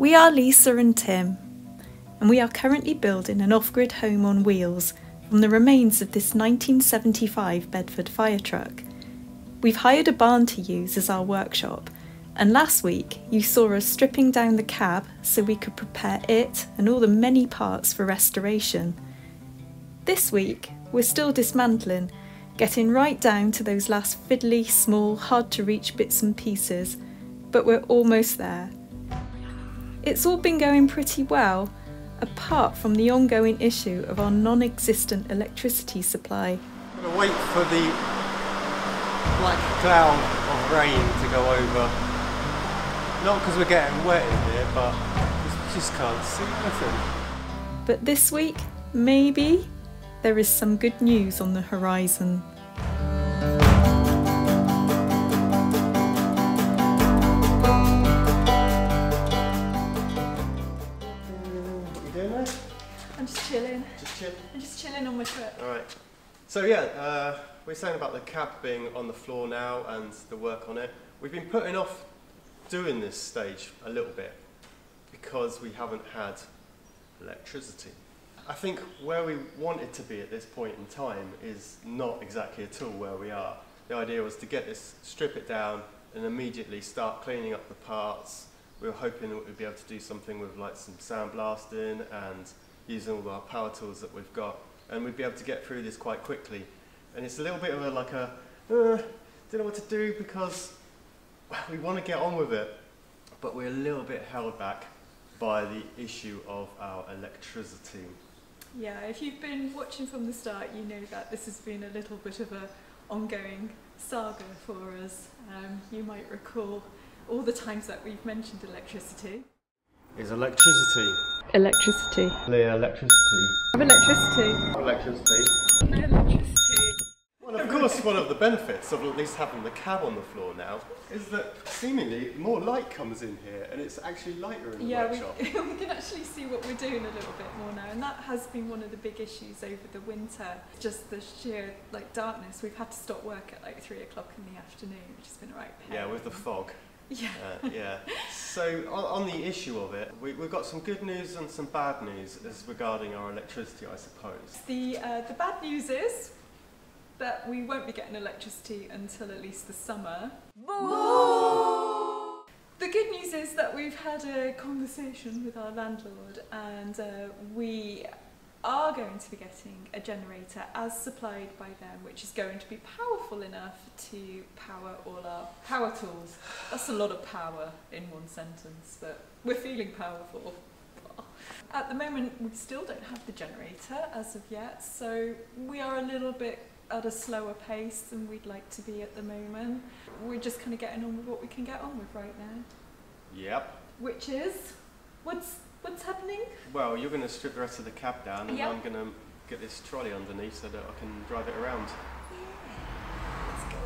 We are Lisa and Tim, and we are currently building an off-grid home on wheels from the remains of this 1975 Bedford Firetruck. We've hired a barn to use as our workshop, and last week you saw us stripping down the cab so we could prepare it and all the many parts for restoration. This week we're still dismantling, getting right down to those last fiddly, small, hard to reach bits and pieces, but we're almost there. It's all been going pretty well, apart from the ongoing issue of our non-existent electricity supply. I'm going to wait for the black cloud of rain to go over. Not because we're getting wet in here, but we just can't see anything. But this week, maybe, there is some good news on the horizon. I'm just chilling. Just chill? I'm just chilling on my truck. Alright. So yeah, we're saying about the cab being on the floor now and the work on it. We've been putting off doing this stage a little bit because we haven't had electricity. I think where we wanted to be at this point in time is not exactly at all where we are. The idea was to get this, strip it down and immediately start cleaning up the parts. We were hoping that we'd be able to do something with like some sandblasting and using all our power tools that we've got, and we'd be able to get through this quite quickly. And it's a little bit of a don't know what to do because we want to get on with it, but we're a little bit held back by the issue of our electricity. Yeah, if you've been watching from the start, you know that this has been a little bit of an ongoing saga for us. You might recall all the times that we've mentioned electricity. Is electricity. Electricity. Electricity. Electricity. Electricity. Electricity. Well, of course, one of the benefits of at least having the cab on the floor now is that seemingly more light comes in here and it's actually lighter in the workshop. We can actually see what we're doing a little bit more now, and that has been one of the big issues over the winter. Just the sheer darkness. We've had to stop work at like 3 o'clock in the afternoon, which has been a right pain. Yeah, with the fog. Yeah. Yeah. So on the issue of it, we've got some good news and some bad news as regarding our electricity, I suppose. The bad news is that we won't be getting electricity until at least the summer. Boo! The good news is that we've had a conversation with our landlord, and we are going to be getting a generator as supplied by them, which is going to be powerful enough to power all our power tools. That's a lot of power in one sentence, but we're feeling powerful. At the moment, we still don't have the generator as of yet, so we are a little bit at a slower pace than we'd like to be at the moment. We're just kind of getting on with what we can get on with right now. Yep. Which is? What's happening? Well, you're going to strip the rest of the cab down, and yep. I'm going to get this trolley underneath so that I can drive it around. Yeah. Let's go.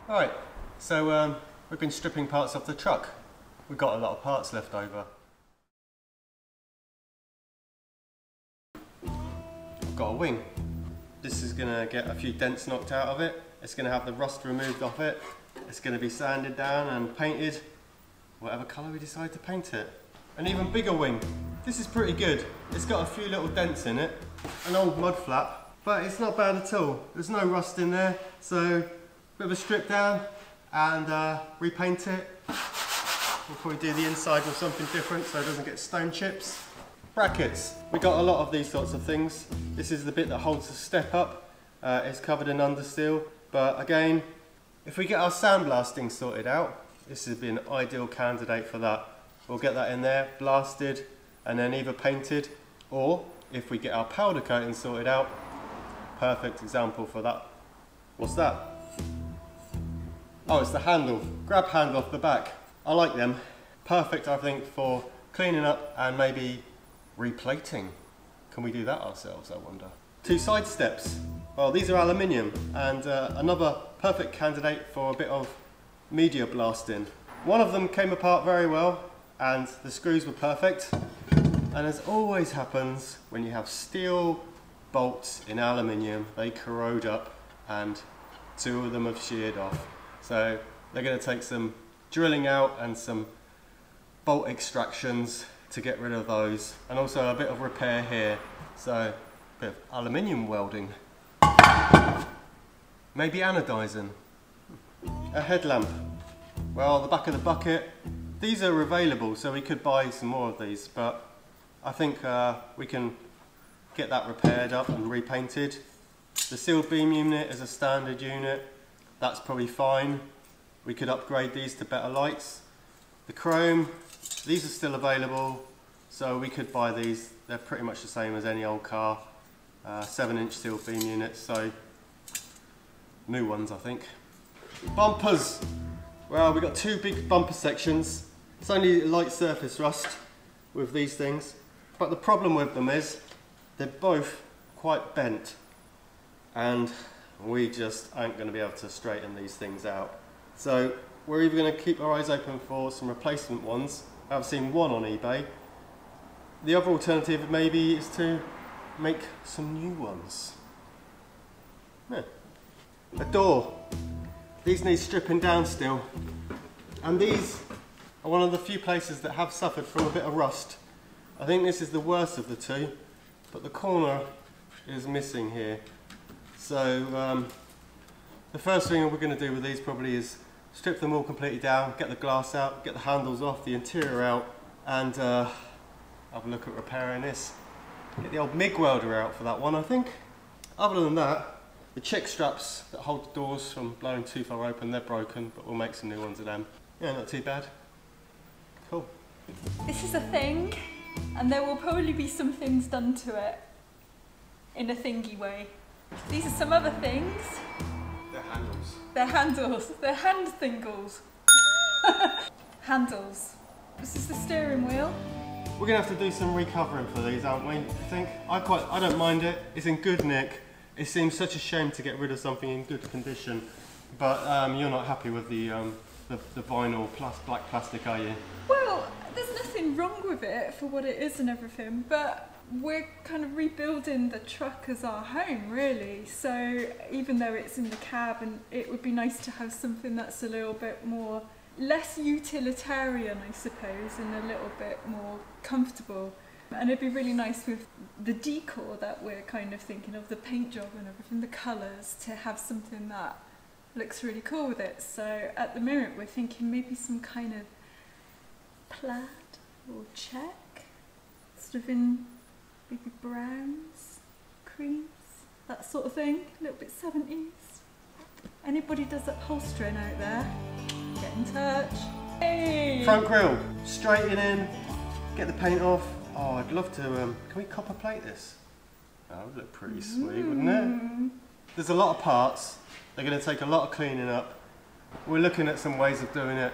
Alright, so we've been stripping parts off the truck. We've got a lot of parts left over. We've got a wing. This is going to get a few dents knocked out of it. It's going to have the rust removed off it. It's going to be sanded down and painted whatever colour we decide to paint it. An even bigger wing. This is pretty good. It's got a few little dents in it. An old mud flap, but it's not bad at all. There's no rust in there, so bit of a strip down and repaint it. We'll probably do the inside with something different so it doesn't get stone chips. Brackets. We got a lot of these sorts of things. This is the bit that holds the step up. It's covered in understeel, but again, if we get our sandblasting sorted out, this would be an ideal candidate for that. We'll get that in there, blasted, and then either painted, or if we get our powder coating sorted out, perfect example for that. What's that? Oh, it's the handle, grab handle off the back. I like them. perfect, I think, for cleaning up and maybe replating. Can we do that ourselves, I wonder? 2 side steps. Well, these are aluminium, and another perfect candidate for a bit of media blasting. One of them came apart very well, and the screws were perfect. And as always happens when you have steel bolts in aluminium, they corrode up, and 2 of them have sheared off. So they're going to take some drilling out and some bolt extractions to get rid of those, and also a bit of repair here. So a bit of aluminium welding, maybe anodizing. A headlamp. Well, the back of the bucket. These are available, so we could buy some more of these, but I think we can get that repaired up and repainted. The sealed beam unit is a standard unit. That's probably fine. We could upgrade these to better lights. The chrome, these are still available, so we could buy these. They're pretty much the same as any old car. 7-inch sealed beam units, so new ones, I think. Bumpers. Well, we've got 2 big bumper sections. It's only light surface rust with these things, but the problem with them is they're both quite bent, and we just aren't going to be able to straighten these things out. So we're either going to keep our eyes open for some replacement ones. I've seen one on eBay. The other alternative maybe is to make some new ones. Yeah. A door. These need stripping down still, and these are one of the few places that have suffered from a bit of rust. I think this is the worst of the 2, but the corner is missing here. So the first thing we're going to do with these probably is strip them all completely down, get the glass out, get the handles off, the interior out, and have a look at repairing this. Get the old MIG welder out for that one, I think. Other than that, the check straps that hold the doors from blowing too far open, they're broken, but we'll make some new ones of them. Yeah, not too bad. Cool. This is a thing, and there will probably be some things done to it in a thingy way. These are some other things. They're handles. They're handles. They're hand thingles. Handles. This is the steering wheel. We're gonna have to do some recovering for these, aren't we? I think. I don't mind it. It's in good nick. It seems such a shame to get rid of something in good condition, but you're not happy with the vinyl black plastic, are you? Well, there's nothing wrong with it for what it is and everything, but we're kind of rebuilding the truck as our home, really. So even though it's in the cab, and it would be nice to have something that's a little bit more, less utilitarian, I suppose, and a little bit more comfortable. And it'd be really nice with the decor that we're kind of thinking of, the paint job and everything, the colours, to have something that looks really cool with it. So at the moment we're thinking maybe some kind of plaid or check, sort of in maybe browns, creams, that sort of thing, a little bit 70s. Anybody does upholstering out there, get in touch. Hey! Front grille, straighten in, get the paint off. Oh, I'd love to, can we copper plate this? That would look pretty sweet, wouldn't it? There's a lot of parts. They're going to take a lot of cleaning up. We're looking at some ways of doing it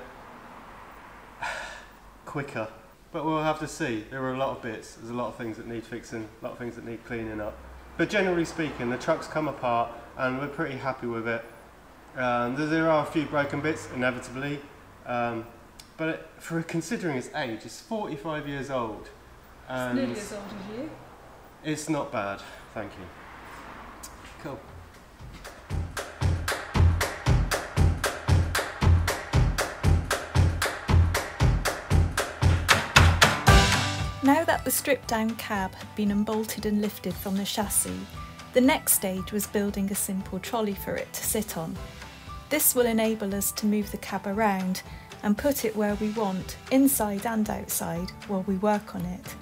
quicker, but we'll have to see. There are a lot of bits. There's a lot of things that need fixing, a lot of things that need cleaning up. But generally speaking, the truck's come apart and we're pretty happy with it. There are a few broken bits, inevitably, but for considering its age, it's 45 years old. It's nearly as old as you. It's not bad, thank you. Cool. Now that the stripped down cab had been unbolted and lifted from the chassis, the next stage was building a simple trolley for it to sit on. This will enable us to move the cab around and put it where we want, inside and outside, while we work on it.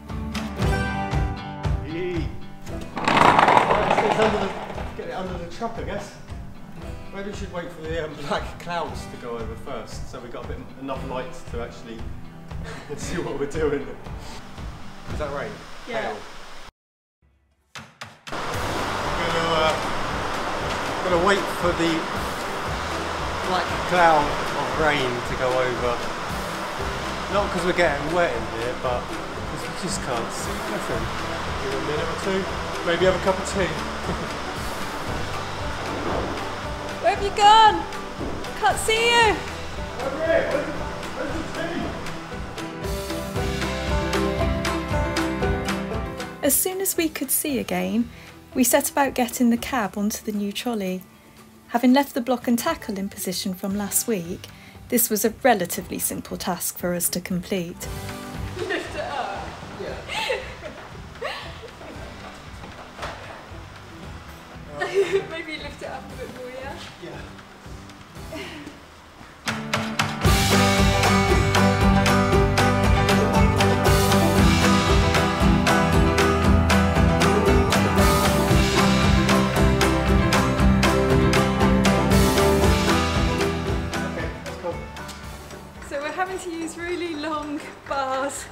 Get it under the truck, I guess. Maybe we should wait for the black clouds to go over first, so we've got enough lights to actually see what we're doing. Is that right? Yeah. I'm gonna wait for the black cloud of rain to go over. Not because we're getting wet in here, but because we just can't see nothing. Give it a minute or two, maybe have a cup of tea. Where have you gone? Can't see you. Over here, where's the tea? As soon as we could see again, we set about getting the cab onto the new trolley. Having left the block and tackle in position from last week, this was a relatively simple task for us to complete. Lift it up. Yeah. Maybe lift it up a bit more, yeah? Yeah. To use really long bars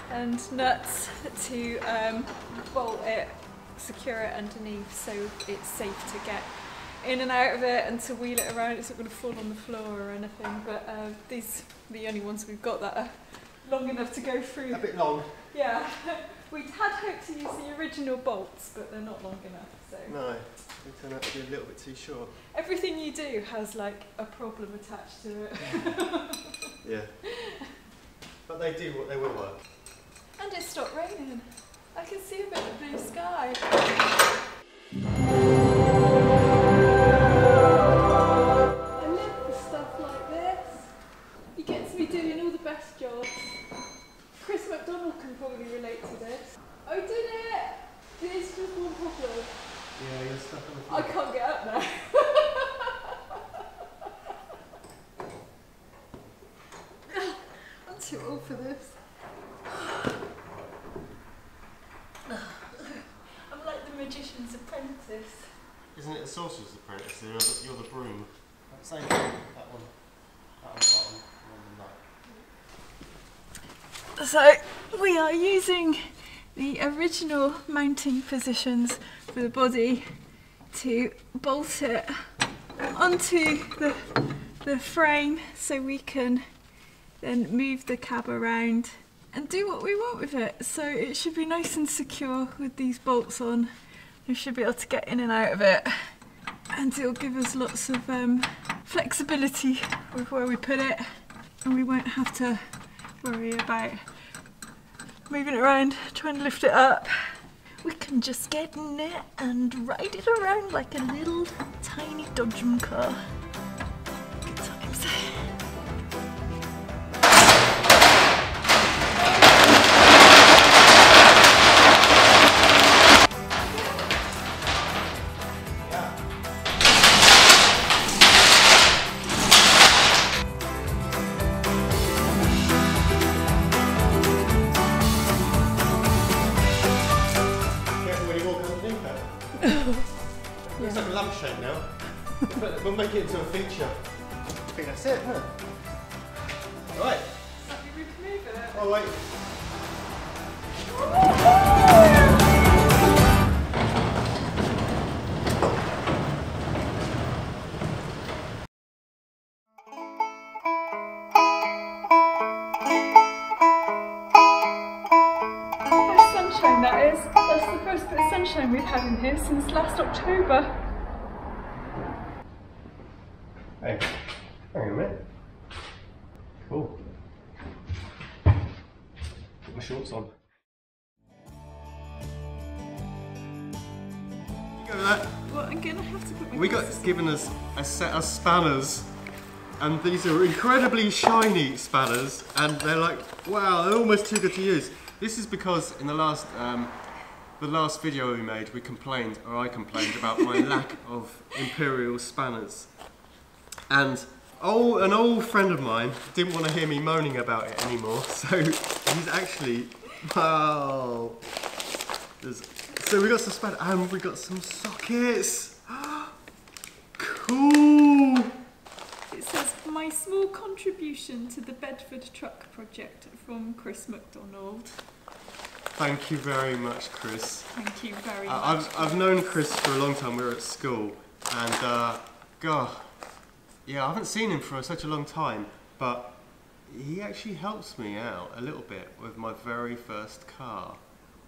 and nuts to bolt it, secure it underneath so it's safe to get in and out of it and to wheel it around. It's not going to fall on the floor or anything, but these are the only ones we've got that are long enough to go through. A bit long. Yeah. We had hoped to use the original bolts, but they're not long enough. So. No, they turn out to be a little bit too short. Everything you do has like a problem attached to it. Yeah. But they do what they will work. And it stopped raining. I can see a bit of blue sky. I live for stuff like this. He gets me doing all the best jobs. Chris McDonald can probably relate to this. I did it! There's just one problem. Yeah, you're stuck on the floor. I can't get up now. I'm too old for this. I'm like the magician's apprentice. Isn't it a sorcerer's apprentice? You're the broom. Same thing, that one. That on the bottom, and on the nut. So we are using the original mounting positions for the body to bolt it onto the frame so we can then move the cab around and do what we want with it. So it should be nice and secure with these bolts on. We should be able to get in and out of it, and it'll give us lots of flexibility with where we put it, and we won't have to worry about moving it around, trying to lift it up. We can just get in it and ride it around like a little tiny dodgem car. Good times. Looks like a lampshade now. But we'll make it into a feature. I think that's it, huh? Alright. We can move it. Oh wait. Sunshine, that is. That's the first bit of sunshine we've had in here since last October. Hey, hang on a minute. Cool. Put my shorts on. You go with that. Well, I'm gonna have to put my We got given us a set of spanners, and these are incredibly shiny spanners, and they're like, wow, they're almost too good to use. This is because in the last video we made, we complained, or I complained, about my lack of imperial spanners. And an old friend of mine didn't want to hear me moaning about it anymore, so he's actually, wow. So we got some spanners, and we got some sockets. Cool! It says, my small contribution to the Bedford Truck project from Chris McDonald. Thank you very much, Chris. Thank you very much. I've known Chris for a long time. We were at school, and God, yeah, I haven't seen him for such a long time. But he actually helps me out a little bit with my very first car.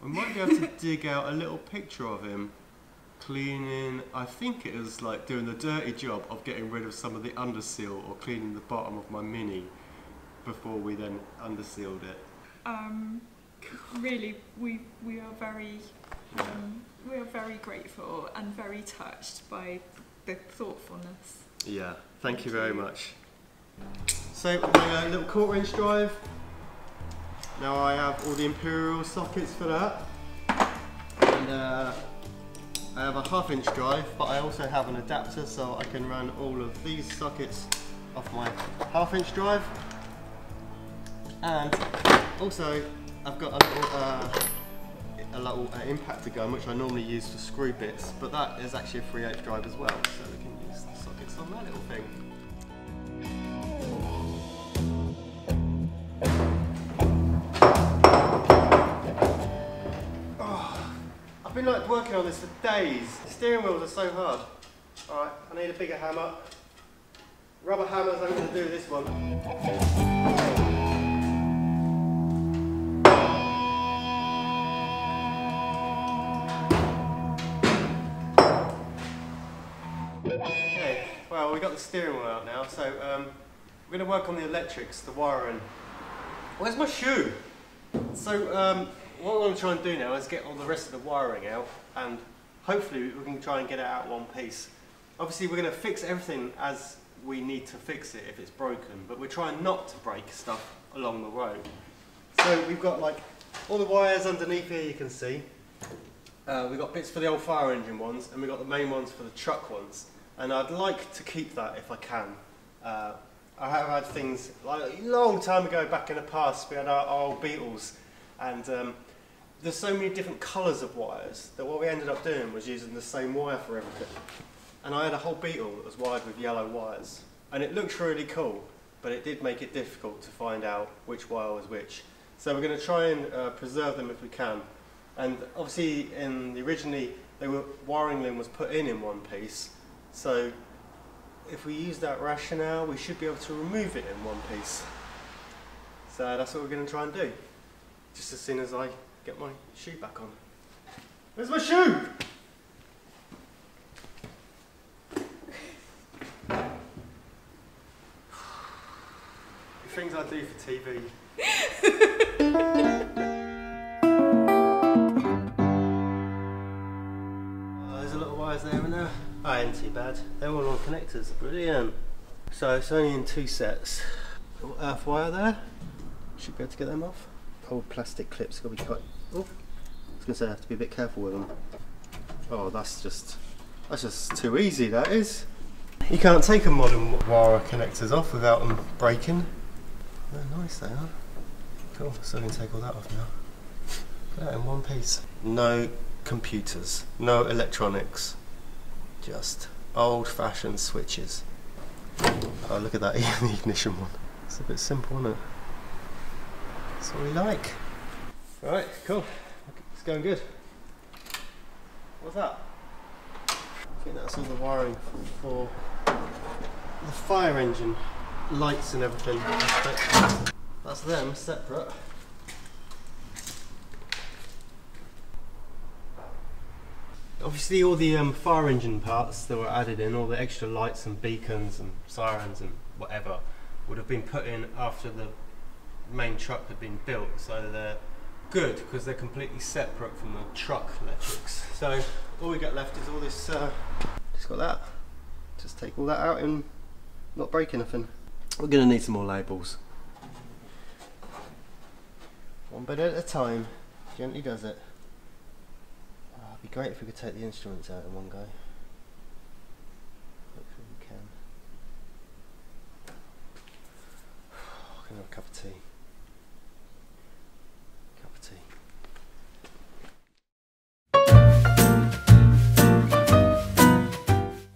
We might be able to dig out a little picture of him cleaning, I think it was like doing the dirty job of getting rid of some of the underseal or cleaning the bottom of my Mini before we then undersealed it. Really, we are very grateful and very touched by the thoughtfulness. Yeah, thank you very much. So my little 1/4" drive. Now I have all the Imperial sockets for that, and I have a 1/2" drive, but I also have an adapter so I can run all of these sockets off my 1/2" drive. And also I've got a little impactor gun which I normally use for screw bits, but that is actually a 3/8 drive as well, so we can use the sockets on that little thing. I've been like working on this for days. The steering wheels are so hard. Alright, I need a bigger hammer. Rubber hammers, I'm going to do this one. Okay, well we got the steering wheel out now, so we're going to work on the electrics, the wiring. Where's my shoe? So what we're going to try and do now is get all the rest of the wiring out, and hopefully we can try and get it out one piece. Obviously we're going to fix everything as we need to fix it if it's broken, but we're trying not to break stuff along the road. So we've got like all the wires underneath here, you can see. We've got bits for the old fire engine ones, and we've got the main ones for the truck ones, and I'd like to keep that if I can. I have had things like a long time ago back in the past, we had our old Beetles, and there's so many different colours of wires that what we ended up doing was using the same wire for everything. And I had a whole Beetle that was wired with yellow wires, and it looked really cool, but it did make it difficult to find out which wire was which. So we're going to try and preserve them if we can. And obviously originally the wiring loom was put in one piece, so if we use that rationale we should be able to remove it in one piece. So that's what we're going to try and do, just as soon as I get my shoe back on. Where's my shoe? Things I do for TV. There's a little wires there and there. Oh, ain't too bad. They're all on connectors. Brilliant. So it's only in 2 sets. Little earth wire there. Should be able to get them off. Old plastic clips. Got to be quite. Oh, I was going to say I have to be a bit careful with them. Oh, that's just too easy. That is. You can't take a modern wire connectors off without them breaking. They're nice they are. Cool, so I can take all that off now. Put that in one piece. No computers, no electronics, just old-fashioned switches. Oh, look at that, the ignition one. It's a bit simple, isn't it? That's what we like. Alright, cool. It's going good. What's that? I think that's all the wiring for the fire engine. Lights and everything. That's them separate. Obviously all the fire engine parts that were added in, all the extra lights and beacons and sirens and whatever, would have been put in after the main truck had been built, so they're good because they're completely separate from the truck electrics. So all we got left is all this, just got that. Just take all that out and not break anything. We're going to need some more labels. One bit at a time, gently does it. Oh, it'd be great if we could take the instruments out in one go. Hopefully we can. Oh, I can have a cup of tea.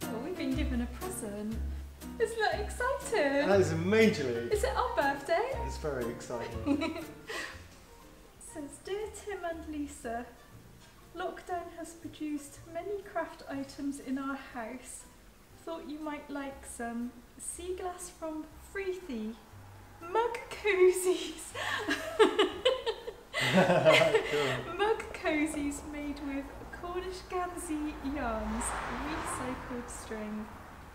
Well, we've been given a present. Isn't that exciting? That is majorly. Is it our birthday? It's very exciting. It says, Dear Tim and Lisa, lockdown has produced many craft items in our house. Thought you might like some sea glass from Freethy, mug cozies. Mug cozies made with Cornish Gansey yarns, recycled string.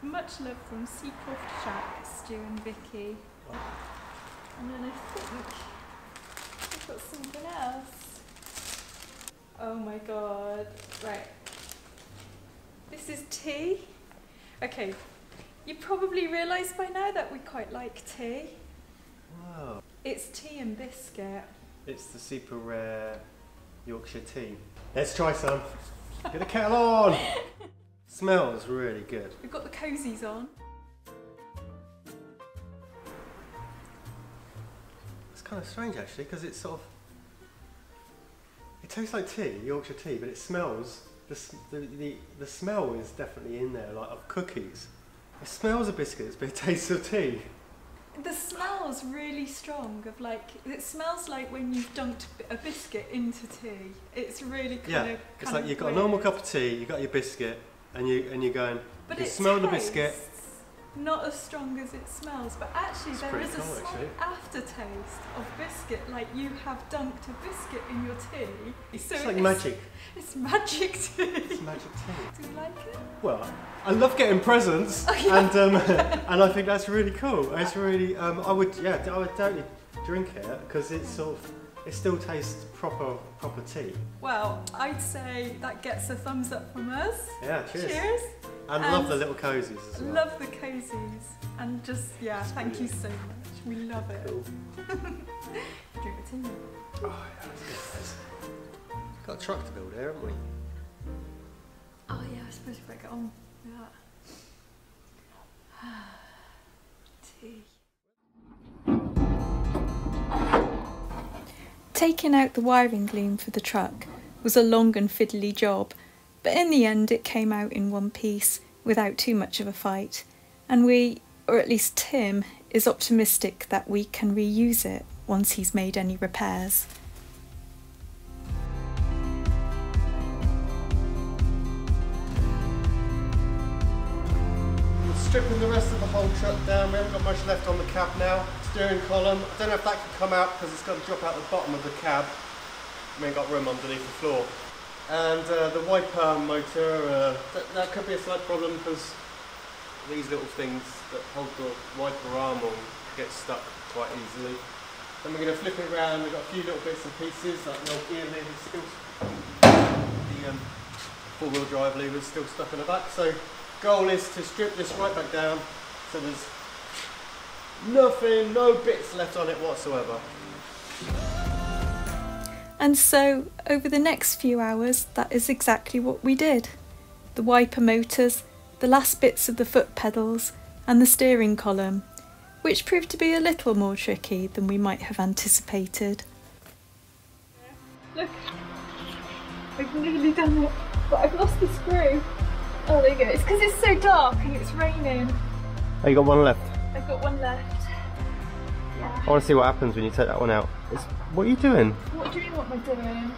Much love from Seacroft Shack, Stu and Vicky. And then I think I've got something else. Oh my god. Right. This is tea. Okay. You probably realised by now that we quite like tea. Wow. It's tea and biscuit. It's the super rare Yorkshire tea. Let's try some. Get the kettle on! Smells really good. We've got the cozies on. It's kind of strange actually, because it's sort of... It tastes like tea, Yorkshire tea, but it smells... The smell is definitely in there, like of cookies. It smells of biscuits, but it tastes of tea. The smell's really strong of like, it smells like when you've dunked a biscuit into tea. It's really kind of it's like you've got a normal cup of tea, you've got your biscuit, and you're going, but you smell the biscuit. Not as strong as it smells, but actually there is a slight aftertaste of biscuit, like you have dunked a biscuit in your tea. It's like magic. It's magic tea. It's magic tea. Do you like it? Well, I love getting presents, and I think that's really cool. It's really, I would totally drink it because it still tastes proper tea. Well, I'd say that gets a thumbs up from us. Yeah, cheers. Cheers. And love the little cozies as well. Love the cozies. And just, thank you so much. We love it. Cool. Drink the tea. Oh yeah, that's good. Got a truck to build here, haven't we? Oh yeah, I suppose we better get on with that. Tea. Taking out the wiring loom for the truck was a long and fiddly job, but in the end it came out in one piece without too much of a fight, and we, or at least Tim, is optimistic that we can reuse it once he's made any repairs. Stripping the rest of the whole truck down. We haven't got much left on the cab now. Steering column, I don't know if that can come out because it's got to drop out the bottom of the cab. We ain't got room underneath the floor. And the wiper motor, that could be a slight problem because these little things that hold the wiper arm will get stuck quite easily. Then we're going to flip it around. We've got a few little bits and pieces, like the old gear lever still, the four-wheel drive lever is still stuck in the back. So goal is to strip this right back down so there's nothing, no bits left on it whatsoever. And so, over the next few hours, that is exactly what we did. The wiper motors, the last bits of the foot pedals, and the steering column, which proved to be a little more tricky than we might have anticipated. Look, I've nearly done it, but I've lost the screw. Oh, there you go. It's because it's so dark and it's raining. Oh, you got one left? I've got one left. Yeah. I want to see what happens when you take that one out. What are you doing? What do you mean, what am I doing?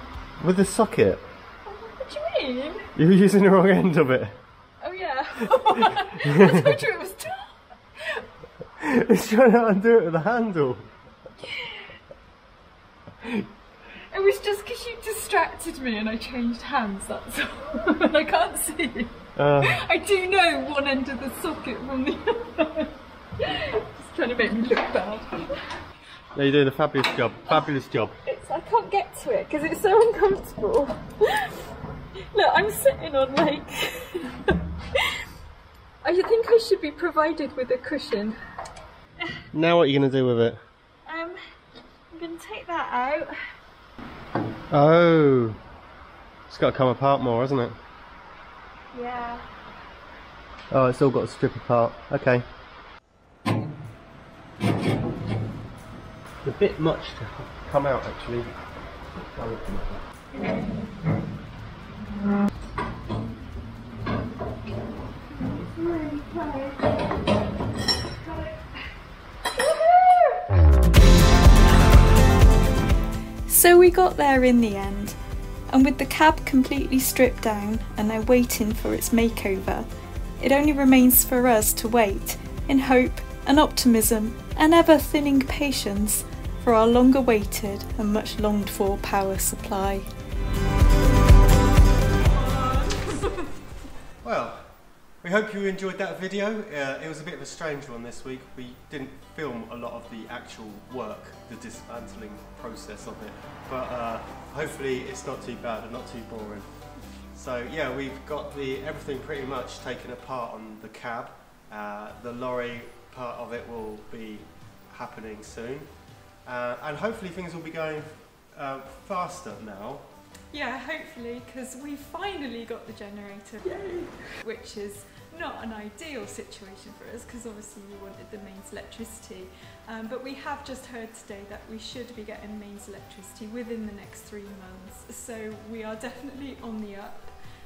With the socket? What do you mean? You're using the wrong end of it. Oh yeah. I told you it was dark. It's trying to undo it with the handle. It was just because you distracted me and I changed hands, that's all. And I can't see. I do know one end of the socket from the other. Just trying to make me look bad. No, you're doing a fabulous job. Fabulous job. I can't get to it because it's so uncomfortable. Look, I'm sitting on like... I think I should be provided with a cushion. Now what are you going to do with it? I'm going to take that out. Oh, it's got to come apart more, hasn't it? Yeah. Oh, it's all got to strip apart. Okay. A bit much to come out, actually. So we got there in the end, and with the cab completely stripped down and now waiting for its makeover, it only remains for us to wait in hope and optimism and ever-thinning patience for our long-awaited and much longed-for power supply. Well, we hope you enjoyed that video. It was a bit of a strange one this week. We didn't film a lot of the actual work, the dismantling process of it, but hopefully it's not too bad and not too boring. So yeah, we've got everything pretty much taken apart on the cab. The lorry part of it will be happening soon, and hopefully things will be going faster now. Yeah, hopefully, because we finally got the generator. Yay! Which is not an ideal situation for us, because obviously we wanted the mains electricity, but we have just heard today that we should be getting mains electricity within the next 3 months, so we are definitely on the up.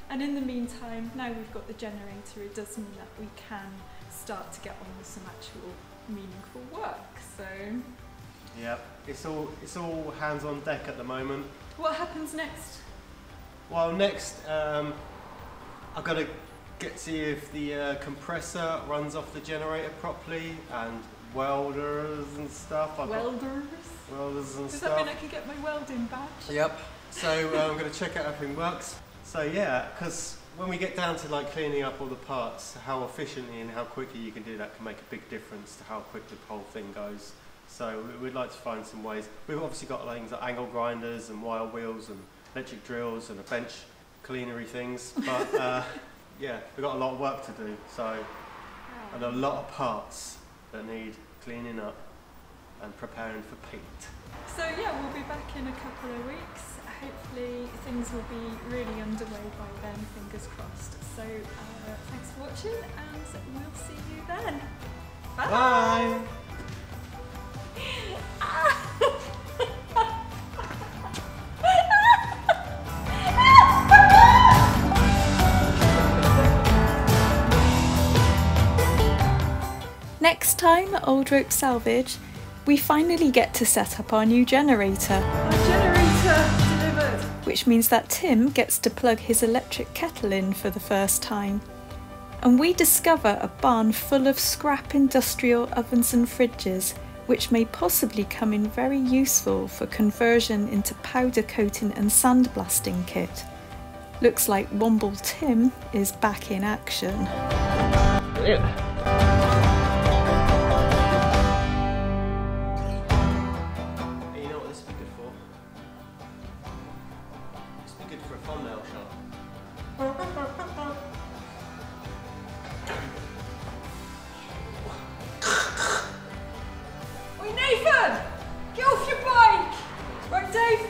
And in the meantime, now we've got the generator, it does mean that we can start to get on with some actual meaningful work. So yeah, it's all hands on deck at the moment. what happens next? Well, next I've got to get to see if the compressor runs off the generator properly, and welders and stuff. Welders and Does stuff. that mean I can get my welding badge? Yep. So I'm going to check out everything works. So yeah, because when we get down to like cleaning up all the parts, how efficiently and how quickly you can do that can make a big difference to how quick the whole thing goes. So we'd like to find some ways. We've obviously got things like angle grinders and wire wheels and electric drills and a bench cleanery things, but yeah, we've got a lot of work to do. So and a lot of parts that need cleaning up and preparing for paint. So yeah, we'll be back in a couple of weeks. Hopefully things will be really underway by then, fingers crossed. So thanks for watching, and we'll see you then. Bye! Bye. Next time at Old Rope Salvage, we finally get to set up our new generator. Our generator delivered! Which means that Tim gets to plug his electric kettle in for the first time. And we discover a barn full of scrap industrial ovens and fridges, which may possibly come in very useful for conversion into powder coating and sandblasting kit. Looks like Womble Tim is back in action. Yeah. Oi Nathan! Get off your bike! Right Dave?